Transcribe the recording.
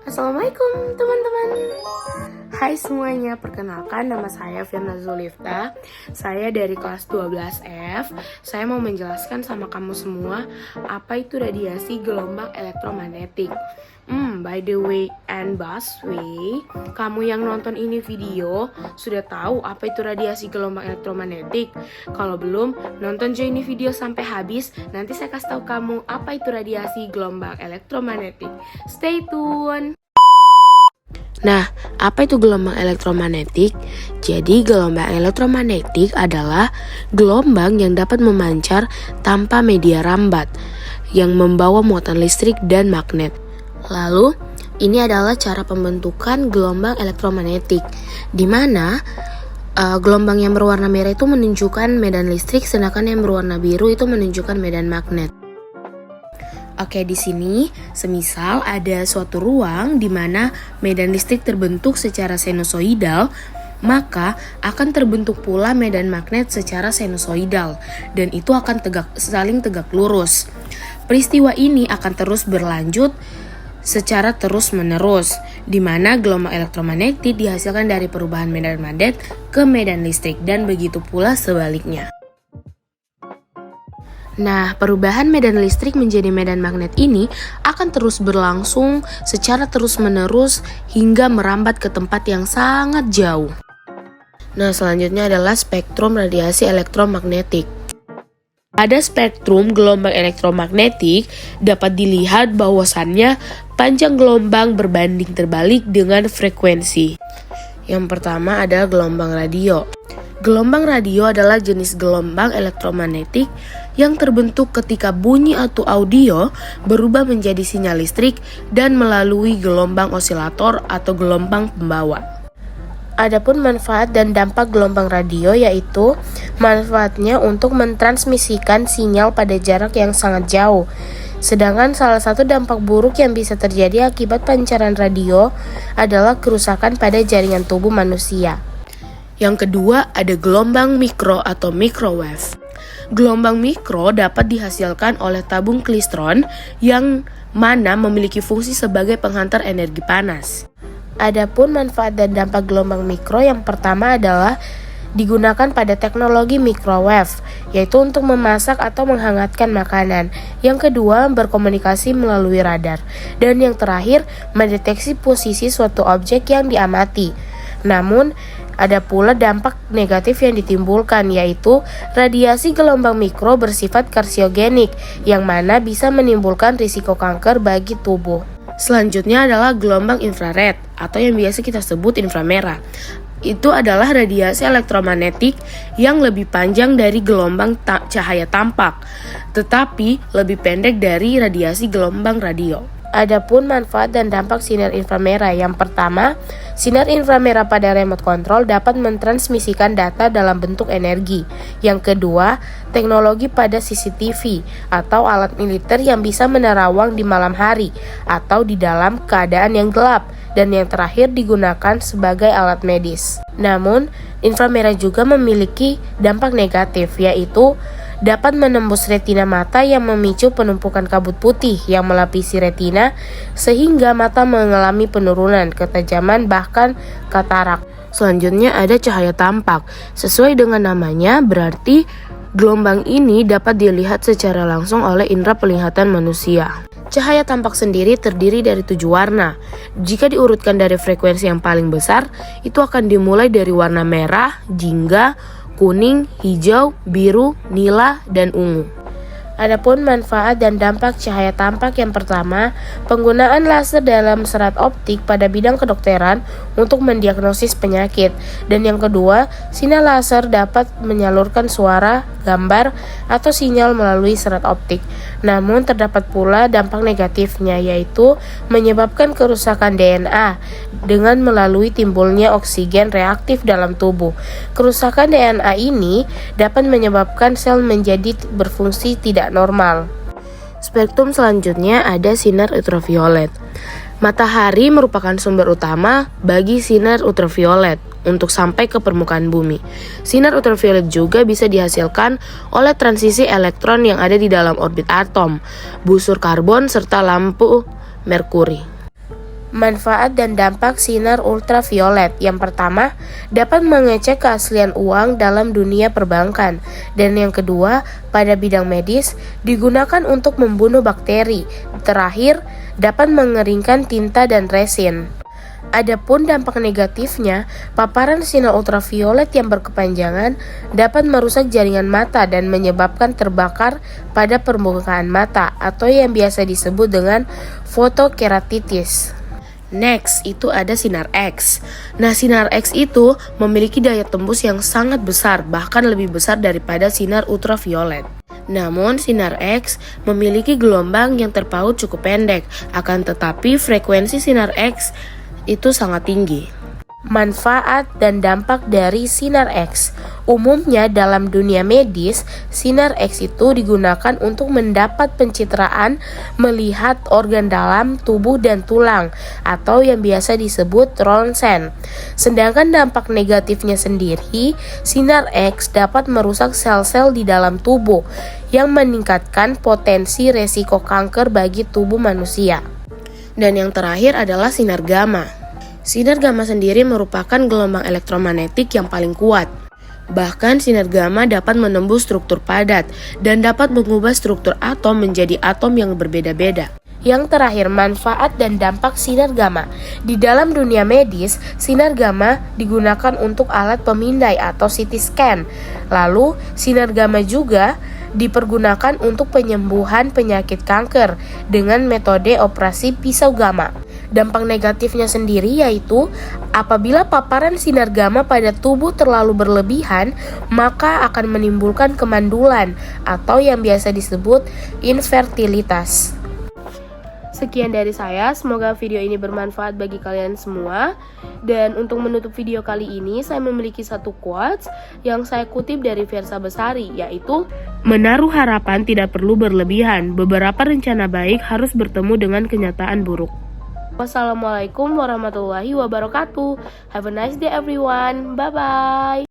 Assalamualaikum teman-teman. Hai semuanya, perkenalkan nama saya Firna Zulifta. Saya dari kelas 12F. Saya mau menjelaskan sama kamu semua apa itu radiasi gelombang elektromagnetik. By the way and busway, kamu yang nonton ini video sudah tahu apa itu radiasi gelombang elektromagnetik? Kalau belum, nonton aja ini video sampai habis. Nanti saya kasih tahu kamu apa itu radiasi gelombang elektromagnetik. Stay tune. Nah, apa itu gelombang elektromagnetik? Jadi, gelombang elektromagnetik adalah gelombang yang dapat memancar tanpa media rambat, yang membawa muatan listrik dan magnet. Lalu, ini adalah cara pembentukan gelombang elektromagnetik, di mana gelombang yang berwarna merah itu menunjukkan medan listrik, sedangkan yang berwarna biru itu menunjukkan medan magnet. Oke, di sini semisal ada suatu ruang di mana medan listrik terbentuk secara sinusoidal, maka akan terbentuk pula medan magnet secara sinusoidal, dan itu akan saling tegak lurus. Peristiwa ini akan terus berlanjut secara terus-menerus, di mana gelombang elektromagnetik dihasilkan dari perubahan medan magnet ke medan listrik, dan begitu pula sebaliknya. Nah, perubahan medan listrik menjadi medan magnet ini akan terus berlangsung secara terus-menerus hingga merambat ke tempat yang sangat jauh. Nah, selanjutnya adalah spektrum radiasi elektromagnetik. Pada spektrum gelombang elektromagnetik dapat dilihat bahwasannya panjang gelombang berbanding terbalik dengan frekuensi. Yang pertama adalah gelombang radio. Gelombang radio adalah jenis gelombang elektromagnetik yang terbentuk ketika bunyi atau audio berubah menjadi sinyal listrik dan melalui gelombang osilator atau gelombang pembawa. Adapun manfaat dan dampak gelombang radio yaitu manfaatnya untuk mentransmisikan sinyal pada jarak yang sangat jauh. Sedangkan salah satu dampak buruk yang bisa terjadi akibat pancaran radio adalah kerusakan pada jaringan tubuh manusia. Yang kedua ada gelombang mikro atau microwave. Gelombang mikro dapat dihasilkan oleh tabung klistron yang mana memiliki fungsi sebagai penghantar energi panas. Adapun manfaat dan dampak gelombang mikro yang pertama adalah digunakan pada teknologi microwave, yaitu untuk memasak atau menghangatkan makanan. Yang kedua, berkomunikasi melalui radar. Dan yang terakhir, mendeteksi posisi suatu objek yang diamati. Namun, ada pula dampak negatif yang ditimbulkan, yaitu radiasi gelombang mikro bersifat karsiogenik, yang mana bisa menimbulkan risiko kanker bagi tubuh. Selanjutnya adalah gelombang infrared, atau yang biasa kita sebut inframerah. Itu adalah radiasi elektromagnetik yang lebih panjang dari gelombang cahaya tampak, tetapi lebih pendek dari radiasi gelombang radio. Adapun manfaat dan dampak sinar inframerah. Yang pertama, sinar inframerah pada remote control dapat mentransmisikan data dalam bentuk energi. Yang kedua, teknologi pada CCTV atau alat militer yang bisa menerawang di malam hari atau di dalam keadaan yang gelap. Dan yang terakhir digunakan sebagai alat medis. Namun, inframerah juga memiliki dampak negatif, yaitu dapat menembus retina mata yang memicu penumpukan kabut putih yang melapisi retina sehingga mata mengalami penurunan ketajaman bahkan katarak. Selanjutnya ada cahaya tampak. Sesuai dengan namanya, berarti gelombang ini dapat dilihat secara langsung oleh indera penglihatan manusia. Cahaya tampak sendiri terdiri dari 7 warna. Jika diurutkan dari frekuensi yang paling besar, itu akan dimulai dari warna merah, jingga, kuning, hijau, biru, nila, dan ungu. Adapun manfaat dan dampak cahaya tampak yang pertama, penggunaan laser dalam serat optik pada bidang kedokteran untuk mendiagnosis penyakit. Dan yang kedua, sinar laser dapat menyalurkan suara, gambar, atau sinyal melalui serat optik. Namun terdapat pula dampak negatifnya, yaitu menyebabkan kerusakan DNA dengan melalui timbulnya oksigen reaktif dalam tubuh. Kerusakan DNA ini dapat menyebabkan sel menjadi berfungsi tidak normal. Spektrum selanjutnya ada sinar ultraviolet. Matahari merupakan sumber utama bagi sinar ultraviolet untuk sampai ke permukaan bumi. Sinar ultraviolet juga bisa dihasilkan oleh transisi elektron yang ada di dalam orbit atom, busur karbon, serta lampu merkuri. Manfaat dan dampak sinar ultraviolet. Yang pertama, dapat mengecek keaslian uang dalam dunia perbankan. Dan yang kedua, pada bidang medis, digunakan untuk membunuh bakteri. Terakhir, dapat mengeringkan tinta dan resin. Adapun dampak negatifnya, paparan sinar ultraviolet yang berkepanjangan dapat merusak jaringan mata dan menyebabkan terbakar pada permukaan mata atau yang biasa disebut dengan fotokeratitis. Next, itu ada sinar X. Nah, sinar X itu memiliki daya tembus yang sangat besar, bahkan lebih besar daripada sinar ultraviolet. Namun, sinar X memiliki gelombang yang terpaut cukup pendek, akan tetapi frekuensi sinar X itu sangat tinggi. Manfaat dan dampak dari sinar X. Umumnya dalam dunia medis, sinar X itu digunakan untuk mendapat pencitraan melihat organ dalam tubuh dan tulang atau yang biasa disebut ronsen. Sedangkan dampak negatifnya sendiri, sinar X dapat merusak sel-sel di dalam tubuh yang meningkatkan potensi resiko kanker bagi tubuh manusia. Dan yang terakhir adalah sinar gamma. Sinar gamma sendiri merupakan gelombang elektromagnetik yang paling kuat. Bahkan sinar gamma dapat menembus struktur padat dan dapat mengubah struktur atom menjadi atom yang berbeda-beda. Yang terakhir, manfaat dan dampak sinar gamma. Di dalam dunia medis, sinar gamma digunakan untuk alat pemindai atau CT scan. Lalu, sinar gamma juga dipergunakan untuk penyembuhan penyakit kanker dengan metode operasi pisau gamma. Dampak negatifnya sendiri yaitu apabila paparan sinar gamma pada tubuh terlalu berlebihan, maka akan menimbulkan kemandulan atau yang biasa disebut infertilitas. Sekian dari saya, semoga video ini bermanfaat bagi kalian semua. Dan untuk menutup video kali ini, saya memiliki satu quotes yang saya kutip dari Fiersa Besari, yaitu menaruh harapan tidak perlu berlebihan, beberapa rencana baik harus bertemu dengan kenyataan buruk. Wassalamualaikum warahmatullahi wabarakatuh. Have a nice day everyone. Bye-bye.